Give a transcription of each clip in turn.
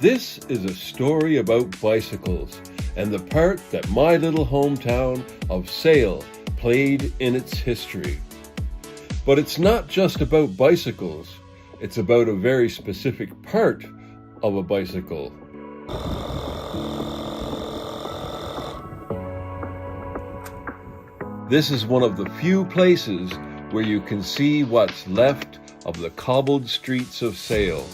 This is a story about bicycles and the part that my little hometown of Sale played in its history. But it's not just about bicycles, it's about a very specific part of a bicycle. This is one of the few places where you can see what's left of the cobbled streets of Sale.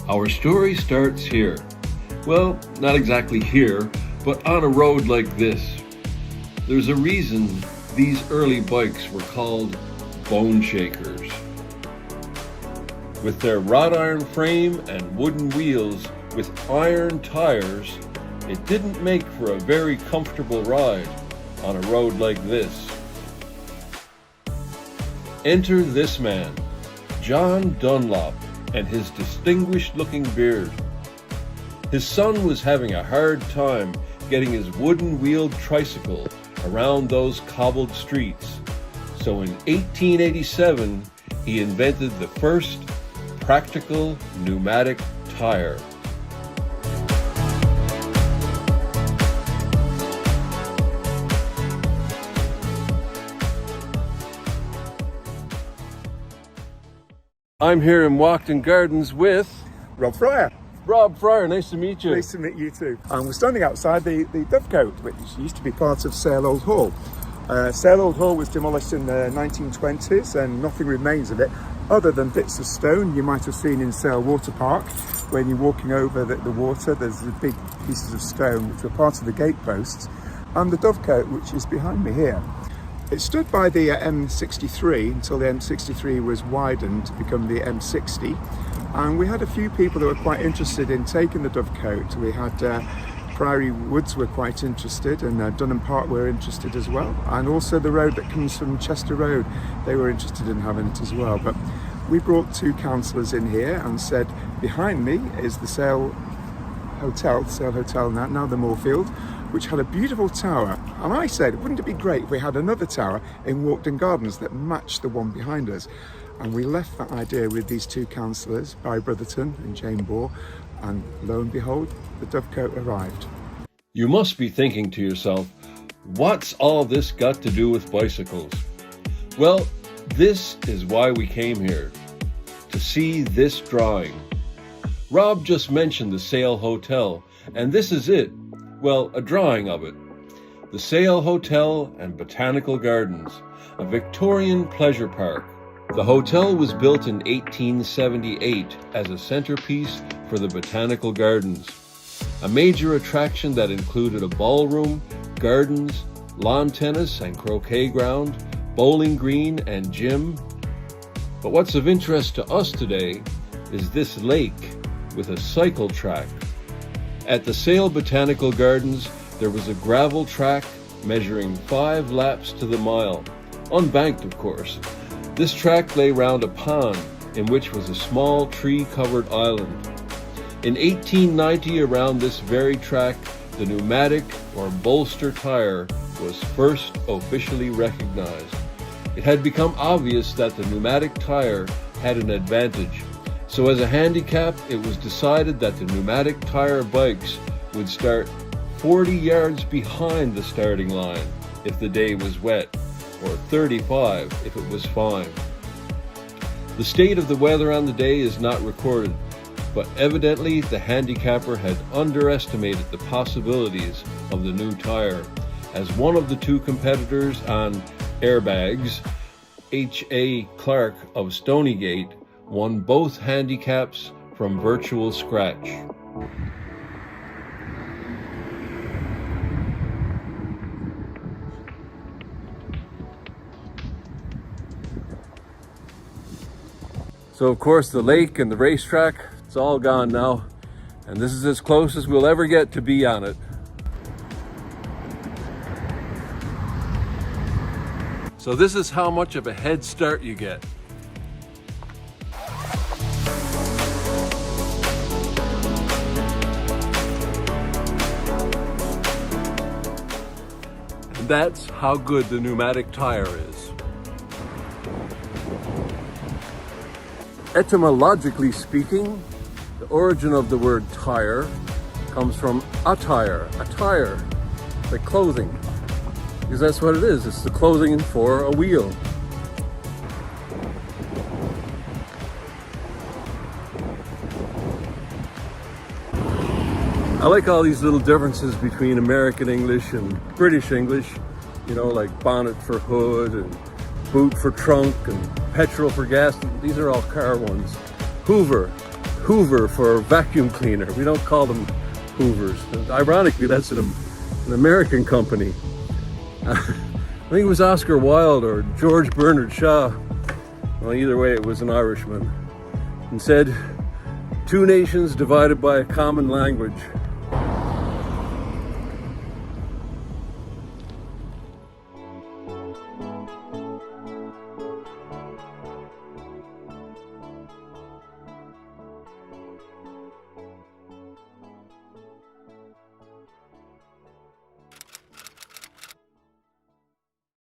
Our story starts here. Well, not exactly here, but on a road like this. There's a reason these early bikes were called bone shakers. With their wrought iron frame and wooden wheels with iron tires, it didn't make for a very comfortable ride on a road like this. Enter this man, John Dunlop, and his distinguished-looking beard. His son was having a hard time getting his wooden-wheeled tricycle around those cobbled streets, so in 1887 he invented the first practical pneumatic tire. I'm here in Walkden Gardens with Rob Fryer. Rob Fryer, nice to meet you. Nice to meet you too. We're standing outside the Dovecote, which used to be part of Sale Old Hall. Sale Old Hall was demolished in the 1920s and nothing remains of it other than bits of stone you might have seen in Sale Water Park. When you're walking over the water, there's the big pieces of stone which were part of the gateposts, and the Dovecote, which is behind me here. It stood by the M63 until the M63 was widened to become the M60, and we had a few people that were quite interested in taking the Dovecote. We had Priory Woods were quite interested, and Dunham Park were interested as well, and also the road that comes from Chester Road, they were interested in having it as well. But we brought two councillors in here and said, behind me is the Sale Hotel, now the Moorfield, which had a beautiful tower, and I said, wouldn't it be great if we had another tower in Walkden Gardens that matched the one behind us? And we left that idea with these two councillors, Barry Brotherton and Jane Bohr, and lo and behold, the Dovecote arrived. You must be thinking to yourself, what's all this got to do with bicycles? Well, this is why we came here, to see this drawing. Rob just mentioned the Sale Hotel, and this is it. Well, a drawing of it. The Sale Hotel and Botanical Gardens, a Victorian pleasure park. The hotel was built in 1878 as a centerpiece for the Botanical Gardens, a major attraction that included a ballroom, gardens, lawn tennis and croquet ground, bowling green and gym. But what's of interest to us today is this lake with a cycle track. At the Sale Botanical Gardens, there was a gravel track measuring 5 laps to the mile, unbanked of course. This track lay round a pond in which was a small tree-covered island. In 1890, around this very track, the pneumatic or bolster tire was first officially recognized. It had become obvious that the pneumatic tire had an advantage. So as a handicap, it was decided that the pneumatic tire bikes would start 40 yards behind the starting line if the day was wet, or 35 if it was fine. The state of the weather on the day is not recorded, but evidently the handicapper had underestimated the possibilities of the new tire, as one of the two competitors on airbags, H.A. Clark of Stonygate, won both handicaps from virtual scratch. So of course the lake and the racetrack, it's all gone now, and this is as close as we'll ever get to be on it. So this is how much of a head start you get. That's how good the pneumatic tire is. Etymologically speaking, the origin of the word tire comes from attire, like clothing, because that's what it is. It's the clothing for a wheel. I like all these little differences between American English and British English, you know, like bonnet for hood and boot for trunk and petrol for gas. These are all car ones. Hoover for vacuum cleaner. We don't call them Hoovers. Ironically, that's an American company. I think it was Oscar Wilde or George Bernard Shaw. Well, either way, it was an Irishman. And said, "Two nations divided by a common language